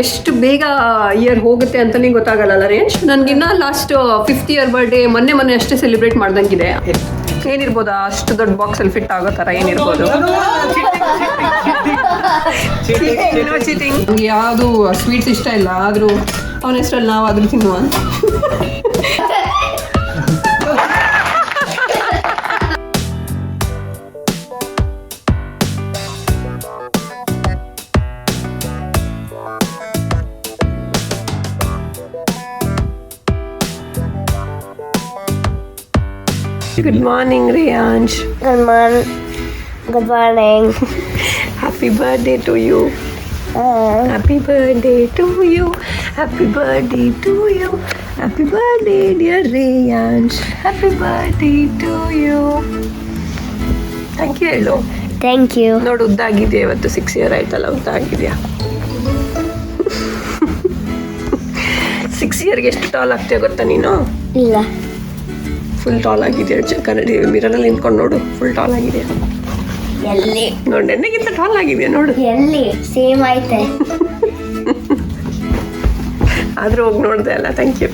ಎಷ್ಟು ಬೇಗ ಇಯರ್ ಹೋಗುತ್ತೆ ಅಂತಲೇ ಗೊತ್ತಾಗಲ್ಲ ರೇಂಜ್. ನನಗಿನ್ನ ಲಾಸ್ಟ್ 5th ಇಯರ್ ಬರ್ಡೇ ಮೊನ್ನೆ ಅಷ್ಟೇ ಸೆಲೆಬ್ರೇಟ್ ಮಾಡ್ದಂಗಿದೆ. ಏನಿರ್ಬೋದಾ ಅಷ್ಟು ದೊಡ್ಡ ಬಾಕ್ಸಲ್ಲಿ ಫಿಟ್ ಆಗೋ ಥರ ಏನಿರ್ಬೋದು? ಚೀಟಿಂಗ್. ಯಾವುದು ಸ್ವೀಟ್ಸ್ ಇಷ್ಟ ಇಲ್ಲ, ಆದರೂ ಅವನ ಹೆಸರಲ್ಲಿ ನಾವಾದರೂ ತಿನ್ನುವ. Good morning, Reyansh. Good morning. Good morning. Happy birthday to you. Happy birthday to you. Happy birthday to you. Happy birthday, dear Reyansh. Happy birthday to you. Thank you, hello. Thank you. ನೋಡು ಉದ್ದಾಗಿದೆ ಇವತ್ತು. 6 year ಆಯ್ತಲ್ಲ, ಉದ್ದಾಗಿದೆಯಾ? 6 yearಗೆ ಎಷ್ಟು tall ಆಗ್ತೀಯ ಗೊತ್ತಾ ನೀನು? ಇಲ್ಲ. Full tall ಆಗಿದೆಯಾ? ಕನ್ನಡಿ ಮಿರರಲ್ಲಿ ನಿಂತ್ಕೊಂಡು ನೋಡು, ಫುಲ್ ಟಾಲ್ ಆಗಿದೆಯಾ? ಎಲ್ಲಿ ನೋಡಿ, ನೆನ್ನೆಗಿಂತ ಟಾಲ್ ಆಗಿದೆಯಾ ನೋಡು. ಎಲ್ಲಿ ಸೇಮ್ ಐತೆ. ಆದರೂ ಹೋಗಿ ನೋಡಿದೆ ಅಲ್ಲ. Thank you.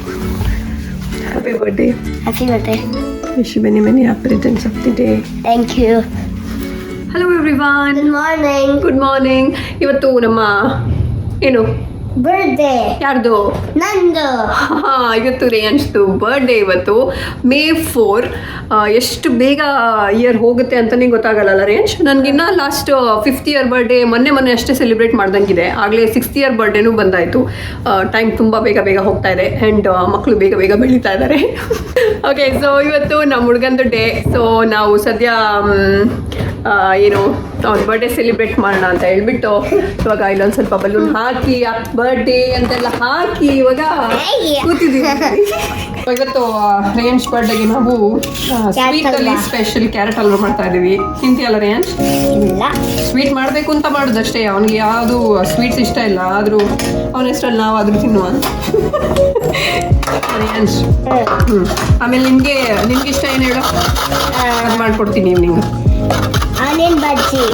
Happy birthday. Happy birthday. Wish many many happy returns of the day. Thank you. Hello everyone. Good morning. Good morning. ಇವತ್ತು ನಮ್ಮ ಏನು ಬರ್ಡೇ. ಯಾರ್ದು? ನಂದು. ಇವತ್ತು ರೇಯನ್ಶ್ದು ಬರ್ಡೇ. ಇವತ್ತು May 4. ಎಷ್ಟು ಬೇಗ ಇಯರ್ ಹೋಗುತ್ತೆ ಅಂತಲೇ ಗೊತ್ತಾಗಲ್ಲ ರೇಂಜ್. ನನಗಿನ್ನ ಲಾಸ್ಟ್ 5th ಇಯರ್ ಬರ್ಡೇ ಮೊನ್ನೆ ಅಷ್ಟೇ ಸೆಲೆಬ್ರೇಟ್ ಮಾಡ್ದಂಗಿದೆ. ಆಗಲೇ 6th ಇಯರ್ ಬರ್ಡೇನೂ ಬಂದಾಯಿತು. ಟೈಮ್ ತುಂಬ ಬೇಗ ಹೋಗ್ತಾ ಇದೆ ಆ್ಯಂಡ್ ಮಕ್ಕಳು ಬೇಗ ಬೆಳೀತಾ ಇದ್ದಾರೆ. ಓಕೆ, ಸೊ ಇವತ್ತು ನಮ್ಮ ಹುಡುಗಂದು ಡೇ. ಸೊ ನಾವು ಸದ್ಯ ಏನು ಅವ್ನ ಬರ್ಡೇ ಸೆಲೆಬ್ರೇಟ್ ಮಾಡೋಣ ಅಂತ ಹೇಳ್ಬಿಟ್ಟು ಇವಾಗ ಇಲ್ಲೊಂದು ಸ್ವಲ್ಪ ಬಲೂನ್ ಹಾಕಿ ಬರ್ಡೇ ಅಂತೆಲ್ಲ ಹಾಕಿ ಇವಾಗ ಕೂತಿದ್ದೀವಿ. ಇವತ್ತು ರೇಯನ್ಶ್ ಬರ್ಡೇಗೆ ನಾವು ಸ್ವೀಟಲ್ಲಿ ಸ್ಪೆಷಲ್ ಕ್ಯಾರೆಟ್ ಹಲ್ವಾ ಮಾಡ್ತಾ ಇದ್ದೀವಿ. ತಿಂತೀಯಲ್ಲ ರೇಯನ್ಶ್? ಇಲ್ಲ. ಸ್ವೀಟ್ ಮಾಡಬೇಕು ಅಂತ ಮಾಡೋದಷ್ಟೇ. ಅವನಿಗೆ ಯಾವುದು ಸ್ವೀಟ್ಸ್ ಇಷ್ಟ ಇಲ್ಲ, ಆದರೂ ಅವನ ಹೆಸರಲ್ಲಿ ನಾವಾದರೂ ತಿನ್ನುವ. ರೇಯನ್ಶ್, ಆಮೇಲೆ ನಿನಗೆ ಇಷ್ಟ ಏನು ಹೇಳು, ಅದು ಮಾಡಿಕೊಡ್ತೀನಿ evening. Onion bajji.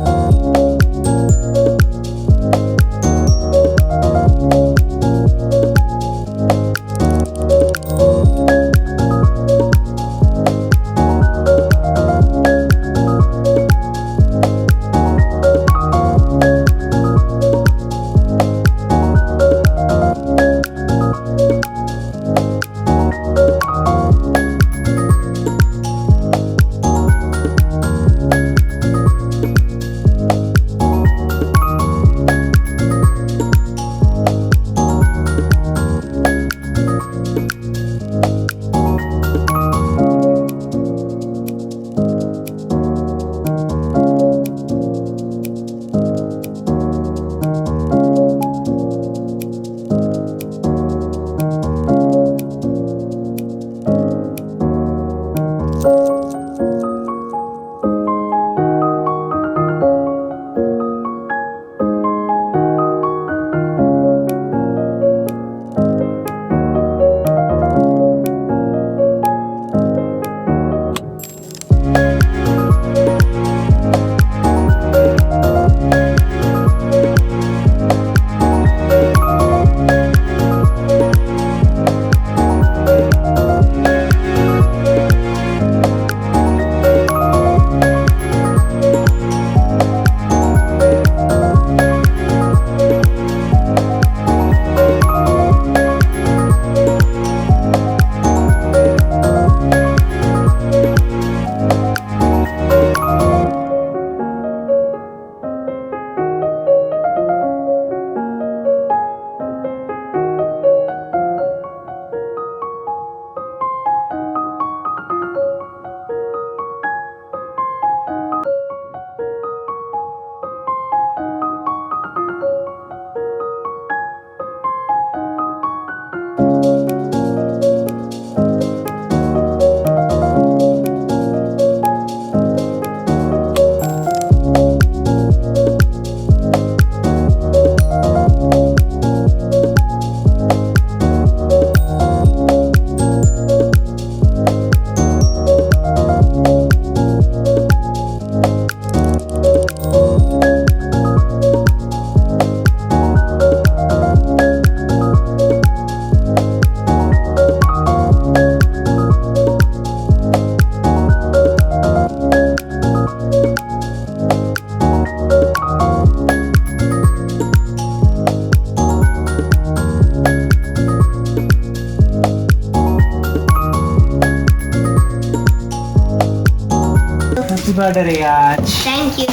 Birthday Riyaz. Thank you.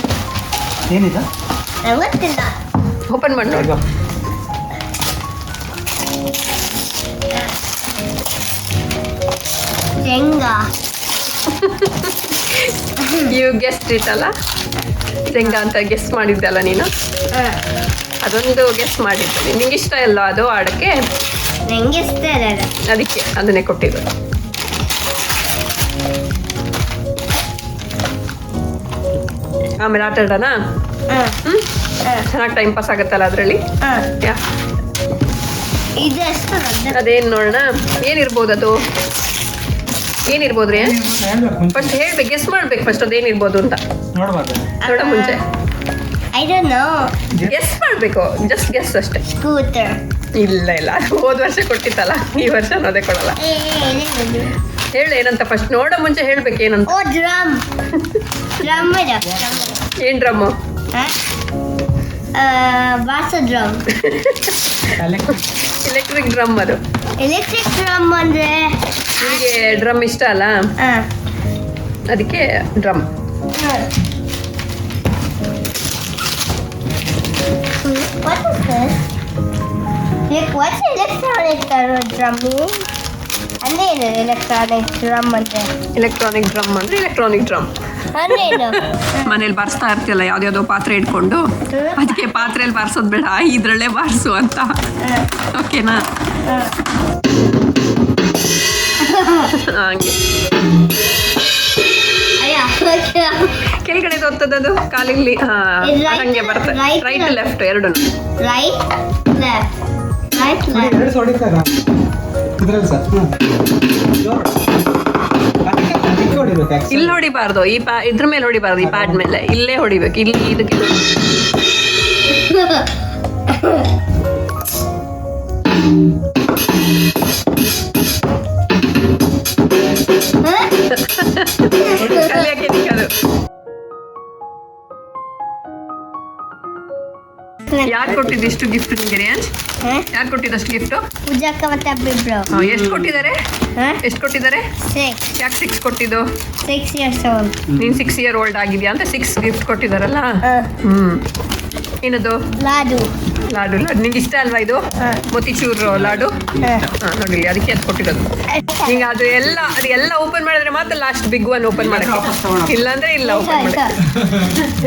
ಏನಿದು? ನಂಗೆ ಗೊತ್ತಿಲ್ಲ. ಓಪನ್ ಮಾಡಿ ನೋಡಿ. ಶೇಂಗಾ. ಯು ಗೆಸ್ಟ್ ಇಟ್ ಅಲ್ಲ, ಶೇಂಗಾ ಅಂತ ಗೆಸ್ ಮಾಡಿದ್ದಲ್ಲ ನೀನು. ಅದೊಂದು ಗೆಸ್ ಮಾಡಿದ್ದು. ನಿಂಗೆ ಇಷ್ಟ ಇಲ್ಲ ಅದು ಆಡಕ್ಕೆ, ನಂಗೆ ಇಷ್ಟ ಇಲ್ಲ. ಅದಕ್ಕೆ ಅದನ್ನೇ ಕೊಟ್ಟಿದ್ದು. ಆಮೇಲೆ ಆಟ ಆಡೋಣ. ಚೆನ್ನಾಗಿ ಟೈಮ್ ಪಾಸ್ ಆಗುತ್ತಲ್ಲ ಅದರಲ್ಲಿ. ಇದು ಎಷ್ಟು ಅದೇನು ನೋಡೋಣ. ಏನಿರ್ಬೋದು ಅದು? ಏನಿರ್ಬೋದು ರೀ? ಫಸ್ಟ್ ಹೇಳ್ಬೇಕು, ಗೆಸ್ ಮಾಡ್ಬೇಕು ಫಸ್ಟ್ ಅದೇನಿರ್ಬೋದು ಅಂತ. ನೋಡ ಮುಂಚೆ ಐ ಡೋಂಟ್ ನೋ. ಗೆಸ್ ಮಾಡಬೇಕು, ಜಸ್ಟ್ ಗೆಸ್ ಅಷ್ಟೇ. ಸ್ಕೂಟರ್. ಇಲ್ಲ ಇಲ್ಲ, ಅದು ಹೋದ ವರ್ಷ ಕೊಟ್ಟಿತ್ತಲ್ಲ, ಈ ವರ್ಷ ಅದೇ ಕೊಡಲ್ಲ. ಹೇಳು ಏನಂತ ಫಸ್ಟ್. ನೋಡೋ ಮುಂಚೆ ಹೇಳ್ಬೇಕು ಏನಂತ. ಓ ಡ್ರಮ್. ಡ್ರಮ್ ಇದೆ. ಏನು drum? Bass drum. Electric drum ಅದು. ಎಲೆಕ್ಟ್ರಿಕ್ ಡ್ರಮ್ ಅಂದ್ರೆ ನಿಮಗೆ ಡ್ರಮ್ ಇಷ್ಟ ಅಲ್ಲ, ಅದಕ್ಕೆ drum. What is this? Like, what's electronic drum mean? ಅಂದೇನು ಎಲೆಕ್ಟ್ರಾನಿಕ್ ಡ್ರಮ್ ಅಂದ್ರೆ? ಎಲೆಕ್ಟ್ರಾನಿಕ್ ಡ್ರಮ್ ಅಂದರೆ ಎಲೆಕ್ಟ್ರಾನಿಕ್ ಡ್ರಮ್. ಅಂದೇನು? ಮನೇಲಿ ಬಾರಿಸ್ತಾ ಇರ್ತಿಯಲ್ಲ ಯಾವ್ದ್ಯಾವ್ದೋ ಪಾತ್ರೆ ಇಟ್ಕೊಂಡು, ಅದಕ್ಕೆ ಪಾತ್ರೆಯಲ್ಲಿ ಬಾರಿಸೋದು ಬೇಡ, ಇದ್ರಲ್ಲೇ ಬಾರಿಸು ಅಂತ. ಓಕೆನಾ? ಹಂಗೆ ಕೆಳಗಡೆ ಹೊತ್ತದದು ಕಾಲಿಲ್ಲಿ. ಹಂಗೆ ಬರ್ತದೆ. ರೈಟ್ ಲೆಫ್ಟ್ ಎರಡು. Right left right left. ಇಲ್ಲಿ ಹೊಡಿಬಾರ್ದು, ಈ ಇದ್ರ ಮೇಲೆ ಹೊಡಿಬಾರ್ದು, ಈ ಪ್ಯಾಡ್ ಮೇಲೆ. ಇಲ್ಲೇ ಹೊಡಿಬೇಕು, ಇಲ್ಲಿ ಇದಕ್ಕೆ. ಕಲಿಯಕ್ಕೆ ನಿಂಗದು. ಯಾರು ಕೊಟ್ಟಿದ್ದಿಷ್ಟು ಗಿಫ್ಟ್ ನಿಮಗೆ ರಿಯಾನ್ಸ್? ಯಾರು ಕೊಟ್ಟಿದ್ದಷ್ಟು ಗಿಫ್ಟು? ಪೂಜಾಕ್ಕ ಮತ್ತೆ ಅಬ್ಬಿಬ್ರು. ಎಷ್ಟು ಕೊಟ್ಟಿದ್ದಾರೆ? ಎಷ್ಟು ಕೊಟ್ಟಿದ್ದಾರೆ? 6. ಯಾಕೆ 6 ಕೊಟ್ಟಿದ್ದು? 6 years old. ನೀನು 6 year old ಆಗಿದ್ಯಾ ಅಂತ 6 ಗಿಫ್ಟ್ ಕೊಟ್ಟಿದ್ದಾರಲ್ಲ. ಏನದು? ಲಾಡು. ಲಾಡು. ನಿಂಗೆ ಇಷ್ಟ ಅಲ್ವಾ ಇದು? ಮೋತಿಚೂರ್ ಲಾಡು. ನೋಡಿಲಿ, ಅದಕ್ಕೆ ಅದು ಕೊಟ್ಟಿರೋದು. ಈಗ ಅದೆಲ್ಲ ಓಪನ್ ಮಾಡಿದ್ರೆ ಮಾತ್ರ ಲಾಸ್ಟ್ ಬಿಗ್ ಒನ್ ಓಪನ್ ಮಾಡಕ್ಕೆ, ಇಲ್ಲಾಂದ್ರೆ ಇಲ್ಲ ಓಪನ್ ಮಾಡಿ.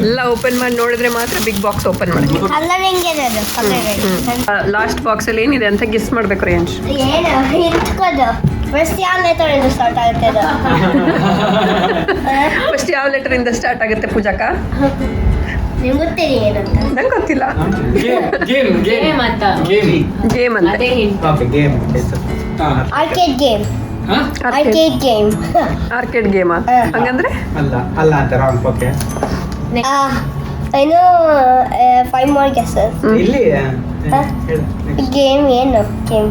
ಎಲ್ಲ ಓಪನ್ ಮಾಡಿ ನೋಡಿದ್ರೆ ಮಾತ್ರ ಬಿಗ್ ಬಾಕ್ಸ್ ಓಪನ್ ಮಾಡಿ. ಲಾಸ್ಟ್ ಬಾಕ್ಸ್ ಅಲ್ಲಿ ಏನಿದೆ ಅಂತ ಗೆಸ್ ಮಾಡ್ಬೇಕು ರೇಂಜ್. ಏನು ಇಟ್ಕೋದು? ಫಸ್ಟ್ ಯಾವ ಲೆಟರ್ ಇಂದ ಸ್ಟಾರ್ಟ್ ಆಗುತ್ತೆ ಅದು? ಫಸ್ಟ್ ಯಾವ ಲೆಟರ್ ಇಂದ ಸ್ಟಾರ್ಟ್ ಆಗುತ್ತೆ ಪೂಜಾಕ? ನಿಮ್ಗೆ ಗೊತ್ತಿರಿ ಏನಂತ? ನಂಗೆ ಗೊತ್ತಿಲ್ಲ. ಗೇಮ್ ಅಂತ. ಗೇಮ್ ಅಂತ. Arcade game. Arcade game. Arcade ಗೇಮಾ? ಹಂಗಂದ್ರೆ ಅಲ್ಲ ಅಂತ ರಾಂಗ್. ಓಕೆ, ಏನು 5 more guesses. ಇಲ್ಲಿ ಗೇಮ್ ಏನು? ಗೇಮ್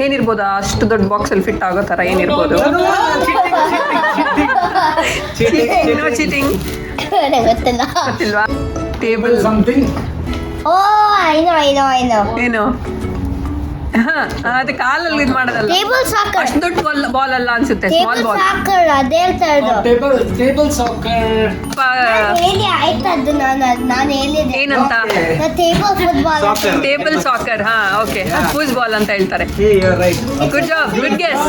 ಏನಿರ್ಬೋದು? ಅಷ್ಟು ದೊಡ್ಡ ಬಾಕ್ಸ್ ಅಲ್ಲಿ ಫಿಟ್ ಆಗೋ ತರ ಏನಿರ್ಬೋದು? ಚೀಟಿಂಗ್ ಗೊತ್ತಿಲ್ಲ. ಗೊತ್ತಿಲ್ವಾ? Table something. ಓ ಐನೋ ಏನು? ಅದು ಕಾಲಲ್ಲಿ ಇದು ಮಾಡೋದಲ್ಲ. Table soccer. ಅಷ್ಟು ದೊಡ್ಡ ಬಾಲ್ ಅಲ್ಲ ಅನ್ಸುತ್ತೆ, ಸ್ಮಾಲ್ ಟೇಬಲ್ ಬಾಲ್. ಸಾಕರ್ ಅದೇ ಹೇಳ್ತಾ ಇರೋದು. Table soccer. ಹೇಳಿ ಆಯ್ತದ್ದು. ನಾನು ಹೇಳಿದೆ ಏನಂತ? Table football. Table soccer. ಹಾ, ಓಕೆ. ಫೂಸ್ ಬಾಲ್ ಅಂತ ಹೇಳ್ತಾರೆ. Good job, good guess.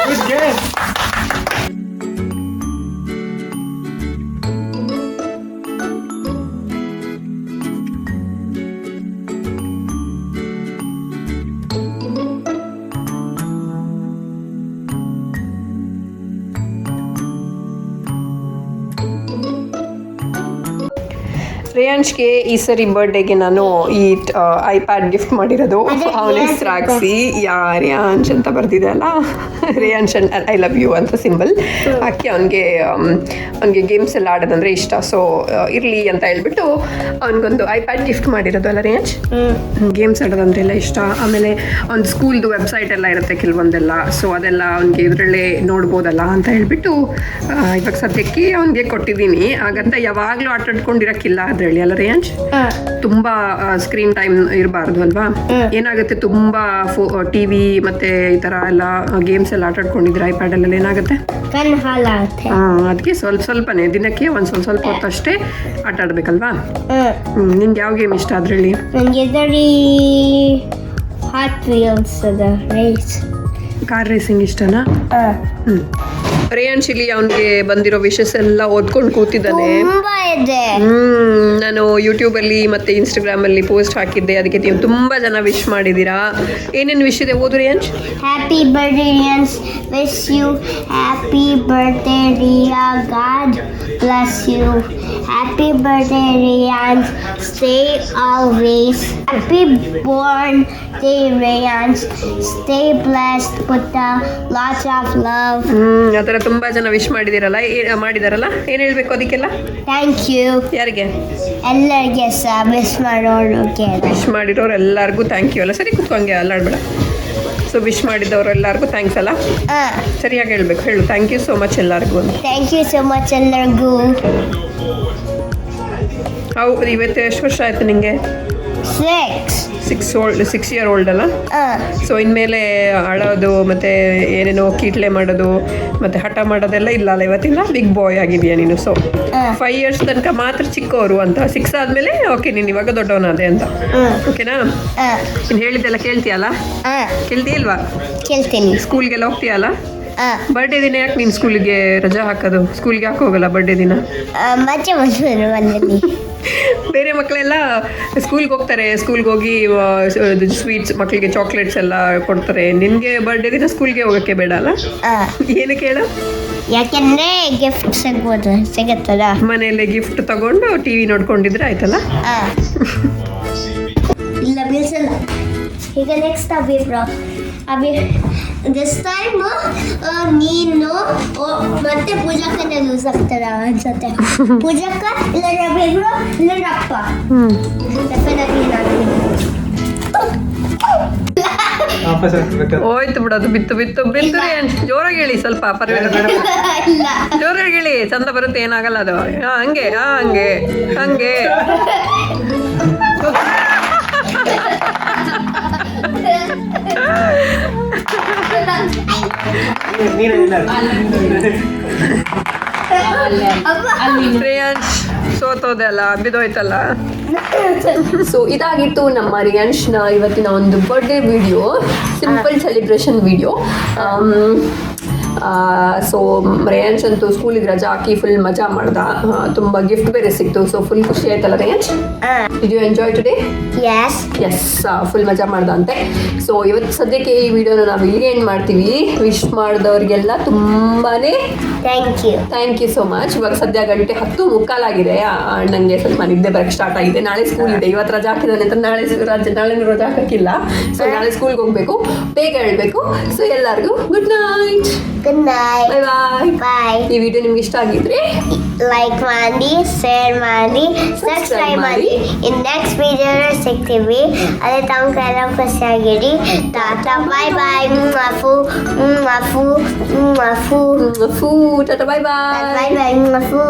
Good guess. ರೇಯಾನ್ಶ್ಗೆ ಈ ಸರಿ ಬರ್ಡೇಗೆ ನಾನು ಈ ಐಪ್ಯಾಡ್ ಗಿಫ್ಟ್ ಮಾಡಿರೋದು. ಅವನ ಹೆಸರು ಹಾಕ್ಸಿ ರೇಯಾನ್ಶ್ ಅಂತ ಬರ್ದಿದೆ ಅಲ್ಲ, ರೇಯಾನ್ಶ್ ಐ ಲವ್ ಯು ಅಂತ ಸಿಂಬಲ್ ಹಾಕಿ ಅವನಿಗೆ ಗೇಮ್ಸ್ ಎಲ್ಲ ಆಡೋದಂದ್ರೆ ಇಷ್ಟ. ಸೊ ಇರಲಿ ಅಂತ ಹೇಳ್ಬಿಟ್ಟು ಅವನಿಗೊಂದು ಐಪ್ಯಾಡ್ ಗಿಫ್ಟ್ ಮಾಡಿರೋದು ಅಲ್ಲ ರೇಯಾನ್ಶ್. ಗೇಮ್ಸ್ ಆಡೋದಂದ್ರೆ ಎಲ್ಲ ಇಷ್ಟ. ಆಮೇಲೆ ಒಂದು ಸ್ಕೂಲ್ದು ವೆಬ್ಸೈಟ್ ಎಲ್ಲ ಇರುತ್ತೆ ಕೆಲವೊಂದೆಲ್ಲ, ಸೊ ಅದೆಲ್ಲ ಅವನಿಗೆ ಇದರಲ್ಲೇ ನೋಡ್ಬೋದಲ್ಲ ಅಂತ ಹೇಳ್ಬಿಟ್ಟು ಇವಾಗ ಸದ್ಯಕ್ಕೆ ಅವನಿಗೆ ಕೊಟ್ಟಿದ್ದೀನಿ. ಹಾಗಂತ ಯಾವಾಗಲೂ ಆಟಾಡ್ಕೊಂಡಿರೋಕ್ಕಿಲ್ಲ ಅದರಲ್ಲಿ. ಮನೆಯಲ್ಲಿ ಅಲ್ಲ ರೇಂಜ್ ತುಂಬಾ ಸ್ಕ್ರೀನ್ ಟೈಮ್ ಇರಬಾರ್ದು ಅಲ್ವಾ? ಏನಾಗುತ್ತೆ ತುಂಬಾ ಟಿವಿ ಮತ್ತೆ ಈ ತರ ಎಲ್ಲ ಗೇಮ್ಸ್ ಎಲ್ಲ ಆಟ ಆಡ್ಕೊಂಡಿದ್ರೆ ಐಪ್ಯಾಡ್ ಅಲ್ಲಿ ಏನಾಗುತ್ತೆ? ಕಣ್ಣು ಹಾಳಾಗುತ್ತೆ. ಅದಕ್ಕೆ ಸ್ವಲ್ಪನೇ ದಿನಕ್ಕೆ ಸ್ವಲ್ಪ ಹೊತ್ತಷ್ಟೇ ಆಟ ಆಡ್ಬೇಕಲ್ವಾ? ನಿಂಗೆ ಯಾವ ಗೇಮ್ ಇಷ್ಟ ಅದ್ರಲ್ಲಿ? ನನಗೆ ಇದರಲ್ಲಿ ಹಾಟ್ ವೀಲ್ಸ್ ಅದ ರೇಸ್. ಕಾರ್ ರೇಸಿಂಗ್ ಇಷ್ಟನಾ? ರೇಯಾನ್ಶ್ ಇಲ್ಲಿ ಅವನಿಗೆ ಬಂದಿರೋ ವಿಷಸ್ ಎಲ್ಲ ಓದ್ಕೊಂಡು ಕೂತಿದ್ದಾನೆ. ತುಂಬಾ ಇದೆ. ನಾನು ಯೂಟ್ಯೂಬಲ್ಲಿ ಮತ್ತೆ ಇನ್ಸ್ಟಾಗ್ರಾಮ್ ಅಲ್ಲಿ ಪೋಸ್ಟ್ ಹಾಕಿದ್ದೆ, ಅದಕ್ಕೆ ನೀವು ತುಂಬಾ ಜನ ವಿಶ್ ಮಾಡಿದ್ದೀರಾ. ಏನೇನು ವಿಶ್ ಇದೆ ಓದು Reyansh. Happy birthday Reyansh, wish you happy birthday Riya, God bless you. Happy birthday Reyansh, stay always. Happy born day Reyansh, stay blessed ಪುಟ್ಟ, ಲಾಟ್ಸ್ ಆಫ್ ಲವ್. ಆ ಥರ ತುಂಬಾ ಜನ ವಿಶ್ ಮಾಡಿದಾರಲ್ಲ ಏನ್ ಹೇಳ್ಬೇಕು ಅದಕ್ಕೆಲ್ಲ? Thank you. ಯಾರಿಗೆ? ಎಲ್ಲರಿಗೆ ಸಹ ವಿಶ್ ಮಾಡೋರಿಗೆ. ವಿಶ್ ಮಾಡಿರೋರು ಎಲ್ಲರಿಗೂ ಥ್ಯಾಂಕ್ ಯು ಅಲ್ಲ. ಸರಿ ಕುತ್ಕೊಂಗೆ ಅಲ್ಲಾಡ್ಬೇಡ. ಸೊ ವಿಶ್ ಮಾಡಿದವರು ಎಲ್ಲರಿಗೂ ಥ್ಯಾಂಕ್ಸ್ ಅಲ್ಲ. ಸರಿಯಾಗಿ ಹೇಳ್ಬೇಕು. ಹೇಳು ಥ್ಯಾಂಕ್ ಯು ಸೋ ಮಚ್ ಎಲ್ಲರಿಗೂ. ಥ್ಯಾಂಕ್ ಯು ಸೋ ಮಚ್ ಎಲ್ಲರಿಗೂ. ಹೌದು, ಇವತ್ತು ಎಷ್ಟು ವರ್ಷ ಆಯ್ತು ನಿಂಗೆ? 6 year old ಅಲ್ಲ. ಸೊ ಇನ್ಮೇಲೆ ಅಳೋದು ಮತ್ತೆ ಏನೇನೋ ಕೀಟ್ಲೆ ಮಾಡೋದು ಮತ್ತೆ ಹಠ ಮಾಡೋದೆಲ್ಲ ಇಲ್ಲ ಅಲ್ಲ. ಇವತ್ತಿಲ್ಲ, ಬಿಗ್ ಬಾಯ್ ಆಗಿದೆಯಾ ನೀನು. ಸೊ 5 years ತನಕ ಮಾತ್ರ ಚಿಕ್ಕವರು ಅಂತ. 6 ಆದ್ಮೇಲೆ ಓಕೆ ನೀನು ಇವಾಗ ದೊಡ್ಡವನಾದೆ ಅಂತ. ಓಕೆನಾ? ನೀನು ಹೇಳಿದ್ದೆಲ್ಲ ಕೇಳ್ತೀಯಲ್ಲ? ಕೇಳ್ತೀಯಲ್ವಾ? ಕೇಳ್ತೀನಿ. ಸ್ಕೂಲ್ಗೆಲ್ಲ ಹೋಗ್ತೀಯಲ್ಲ? ಬರ್ಡೇ ದಿನ ಯಾಕೆ ನೀನು ಸ್ಕೂಲಿಗೆ ರಜಾ ಹಾಕೋದು? ಸ್ಕೂಲ್ಗೆ ಯಾಕೆ ಹೋಗಲ್ಲ ಬರ್ಡೇ ದಿನ? ಮಜಾ ಮನೆಯಲ್ಲಿ. ಬೇರೆ ಮಕ್ಕಳೆಲ್ಲ ಸ್ಕೂಲ್ಗೆ ಹೋಗ್ತಾರೆ, ಸ್ಕೂಲ್ಗೆ ಹೋಗಿ ಸ್ವೀಟ್ಸ್ ಮಕ್ಕಳಿಗೆ ಚಾಕ್ಲೇಟ್ಸ್ ಎಲ್ಲ ಕೊಡ್ತಾರೆ. ನಿನಗೆ ಬರ್ಡೇ ದಿನ ಸ್ಕೂಲ್ಗೆ ಹೋಗೋಕ್ಕೆ ಬೇಡ ಅಲ್ಲ? ಏನಕ್ಕೆ ಹೇಳು? ಯಾಕೆಂದ್ರೆ ಗಿಫ್ಟ್ ಸಿಗುತ್ತಲ್ಲ. ಮನೆಯಲ್ಲೇ ಗಿಫ್ಟ್ ತಗೊಂಡು ಟಿವಿ ನೋಡ್ಕೊಂಡಿದ್ರೆ ಆಯ್ತಲ್ಲ. ಇಲ್ಲ ಬೀಳ್ಸಲ್ಲ. ಈಗ ನೆಕ್ಸ್ಟ್ ಅಭಿ ದಿಸ್ ಟೈಮ್ ನೀನು ಮತ್ತೆ ಪೂಜಕ್ಕನೇ ಲೂಸ್ ಆಗ್ತಾರ ಅನ್ಸತ್ತೆ. ಪೂಜಕ್ಕ ಇಲ್ಲ ರವಿಗಳು ಇಲ್ಲ ರಪ್ಪ. ಹೋಯ್ತು ಬಿಡೋದು. ಬಿತ್ತು ಜೋರಾಗಿ ಹೇಳಿ ಸ್ವಲ್ಪ. ಇಲ್ಲ ಜೋರಾಗಿ ಹೇಳಿ, ಚಂದ ಬರುತ್ತೆ, ಏನಾಗಲ್ಲ ಅದು. ಹಂಗೆ ಹಂಗೆ ಹಂಗೆ. ರೇಯಾನ್ಶ್ ಸೋತೋದೆ ಅಲ್ಲ, ಬಿದ್ದೋಯ್ತಲ್ಲ. ಸೊ ಇದಾಗಿತ್ತು ನಮ್ಮ ರಿಯಾನ್ಶ್ನ ಇವತ್ತಿನ ಒಂದು birthday video, simple celebration video. So Reyansh ಅಂತೂ ಸ್ಕೂಲಿಗೆ ರಜಾ ಹಾಕಿ ಫುಲ್ ಮಜಾ ಮಾಡ್ದ. ತುಂಬ ಗಿಫ್ಟ್ ಬೇರೆ ಸಿಕ್ತು. ಸೊ ಫುಲ್ ಖುಷಿ ಆಯ್ತಲ್ಲ Reyansh? Did you enjoy today? Yes, full ಮಜಾ ಮಾಡ್ದ ಅಂತೆ. ಸೊ ಇವತ್ತು ಸದ್ಯಕ್ಕೆ ಈ ವಿಡಿಯೋನ ನಾವು ಇಲ್ಲಿಗೆ ಎಂಡ್ ಮಾಡ್ತೀವಿ. ವಿಶ್ ಮಾಡಿದವ್ರಿಗೆಲ್ಲ ತುಂಬಾನೇ ಥ್ಯಾಂಕ್ ಯು ಸೋ ಮಚ್. ಇವಾಗ ಸದ್ಯ 10:30 ಆಗಿದೆ. ನನಗೆ ಸ್ವಲ್ಪ ನಿದ್ದೆ ಬರಕ್ಕೆ ಸ್ಟಾರ್ಟ್ ಆಗಿದೆ. ನಾಳೆ ಸ್ಕೂಲ್ ಇದೆ. ಇವತ್ತು ರಜಾ ಹಾಕಿದಾನೆ ಅಂತ ನಾಳೆ ರಜಾ ಹಾಕಕ್ಕಿಲ್ಲ. ಸೊ ನಾಳೆ ಸ್ಕೂಲ್ಗೆ ಹೋಗ್ಬೇಕು, ಬೇಗ ಹೇಳ್ಬೇಕು. ಸೊ ಎಲ್ಲರಿಗೂ ಗುಡ್ ನೈಟ್. ಬಾಯ್. ಈ ವಿಡಿಯೋ ನಿಮ್ಗೆ ಇಷ್ಟ ಆಗಿದ್ರೆ ಲೈಕ್ ಮಾಡಿ, ಶೇರ್ ಮಾಡಿ, ಸಬ್ಸ್ಕ್ರೈಬ್ ಮಾಡಿ. ಇನ್ ನೆಕ್ಸ್ಟ್ ವಿಡಿಯೋ ಸಿಗ್ತೀವಿ. ಅದೇ ತಮ್ಮ ಎಲ್ಲ ಖುಷಿಯಾಗಿರಿ. ಟಾಟಾ ಬಾಯ್ ಬಾಯ್. ಮಫು ಮಫು ಮಫು ಟಾಟಾ ಬಾಯ್ ಬಾಯ್. ಬಾಯ್ ಬಾಯ್ ಮಫು.